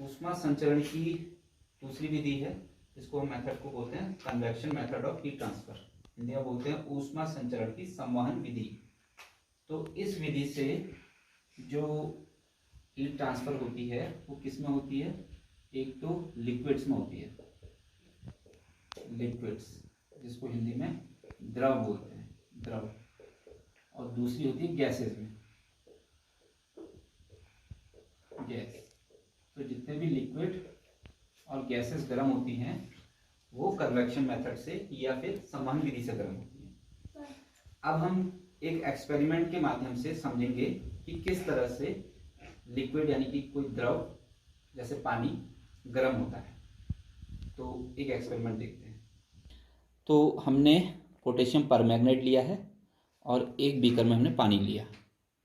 ऊष्मा संचरण की दूसरी विधि है, इसको हम मेथड को बोलते हैं convection method of heat transfer, Hindi में बोलते हैं ऊष्मा संचरण की संवहन विधि। तो इस विधि से जो हीट ट्रांसफर होती है वो किस में होती है, एक तो लिक्विड्स में होती है, लिक्विड्स जिसको हिंदी में द्रव बोलते हैं, द्रव, और दूसरी होती है गैसेस में, गैस। तो जितने भी लिक्विड और गैसेस गर्म होती हैं वो कन्वेक्शन मेथड से या फिर संवहन विधि से गर्म होती हैं। अब हम एक एक्सपेरिमेंट के माध्यम से समझेंगे कि किस तरह से लिक्विड यानी कि कोई द्रव जैसे पानी गर्म होता है। तो एक एक्सपेरिमेंट देखते हैं। तो हमने पोटेशियम परमैंगनेट लिया है और एक बीकर में हमने पानी लिया,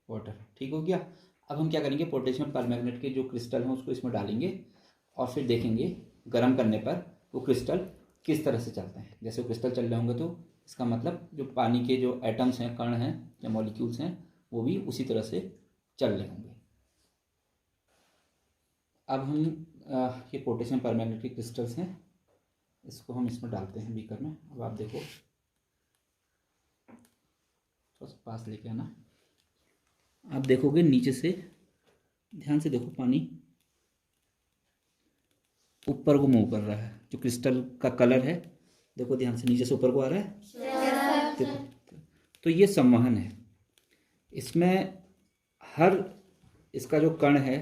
वाटर, ठीक हो गया। अब हम क्या करेंगे, पोटेशियम परमैंगनेट के जो क्रिस्टल हैं उसको इसमें डालेंगे और फिर देखेंगे गर्म करने पर वो क्रिस्टल किस तरह से चलते हैं। जैसे वो क्रिस्टल चल रहे होंगे तो इसका मतलब जो पानी के जो एटम्स हैं, कण हैं या मॉलिक्यूल्स हैं, वो भी उसी तरह से चल रहे होंगे। अब हम ये पोटेशियम परमैंगनेट के क्रिस्टल्स हैं, इसको हम इसमें डालते हैं बीकर में। अब आप देखो, थोड़ा सा पास लेके आना। आप देखोगे नीचे से, ध्यान से देखो, पानी ऊपर को मूव कर रहा है। जो क्रिस्टल का कलर है देखो ध्यान से, नीचे से ऊपर को आ रहा है, देखो। तो ये संवहन है। इसमें हर इसका जो कण है,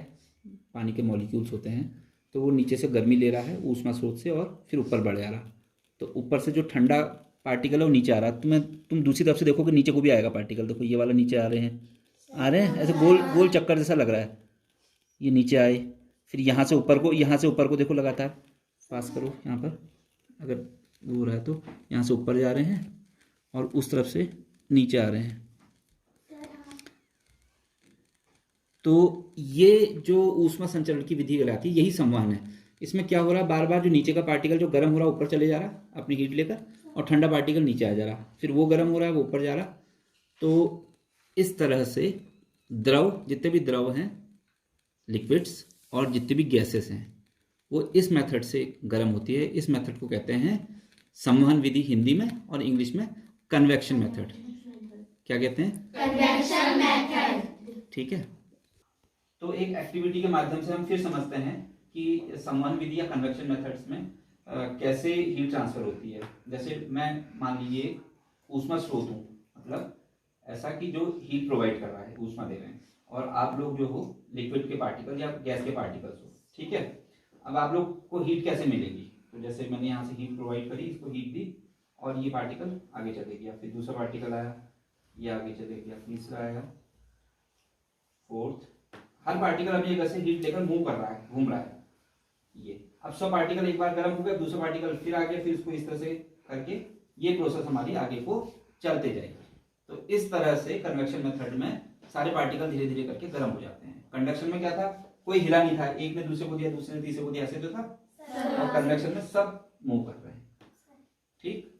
पानी के मॉलिक्यूल्स होते हैं, तो वो नीचे से गर्मी ले रहा है ऊष्मा स्रोत से और फिर ऊपर बढ़ जा रहा। तो ऊपर से जो ठंडा पार्टिकल है वो नीचे आ रहा। तुम दूसरी तरफ से देखोगे नीचे को भी आएगा पार्टिकल। देखो ये वाला नीचे आ रहे हैं, ऐसे गोल गोल चक्कर जैसा लग रहा है। ये नीचे आए, फिर यहाँ से ऊपर को देखो, लगातार पास करो। यहाँ पर अगर वो हो रहा है तो यहाँ से ऊपर जा रहे हैं और उस तरफ से नीचे आ रहे हैं। तो ये जो ऊष्मा संचरण की विधि कहलाती है, यही संवहन है। इसमें क्या हो रहा है, बार बार जो नीचे का पार्टिकल जो गर्म हो रहा है ऊपर चले जा रहा अपनी हीट लेकर, और ठंडा पार्टिकल नीचे आ जा रहा, फिर वो गर्म हो रहा है वो ऊपर जा रहा। तो इस तरह से द्रव, जितने भी द्रव हैं, लिक्विड्स और जितने भी गैसेस हैं, वो इस मेथड से गर्म होती है। इस मेथड को कहते हैं संवहन विधि हिंदी में, और इंग्लिश में कन्वेक्शन मेथड। क्या कहते हैं? Convection method. ठीक है। तो एक एक्टिविटी के माध्यम से हम फिर समझते हैं कि संवहन विधि या कन्वेक्शन मेथड्स में कैसे हीट ट्रांसफर होती है। जैसे मैं मान लीजिए ऊष्मा स्रोत हूँ, मतलब ऐसा कि जो हीट प्रोवाइड कर रहा है, ऊष्मा दे रहे हैं, और आप लोग जो हो लिक्विड के पार्टिकल या गैस के पार्टिकल्स हो, ठीक है। अब आप लोग को हीट कैसे मिलेगी, तो जैसे मैंने यहाँ से हीट प्रोवाइड करी, इसको हीट दी, और ये पार्टिकल आगे चले गया, फिर दूसरा पार्टिकल आया, ये आगे चले गया, तीसरा आया, फोर्थ। हर पार्टिकल अपनी जगह से हीट लेकर मूव कर रहा है, घूम रहा है। ये अब सब पार्टिकल एक बार गर्म हो गया, दूसरा पार्टिकल फिर आ गया, फिर इसको इस तरह से करके ये प्रोसेस हमारी आगे को चलते जाएगी। तो इस तरह से कन्वेक्शन मेथड में सारे पार्टिकल धीरे धीरे करके गर्म हो जाते हैं। कंडक्शन में क्या था, कोई हिला नहीं था, एक ने दूसरे को दिया, दूसरे ने तीसरे को दिया, ऐसे तो था। और कन्वेक्शन में सब मूव कर रहे हैं, ठीक।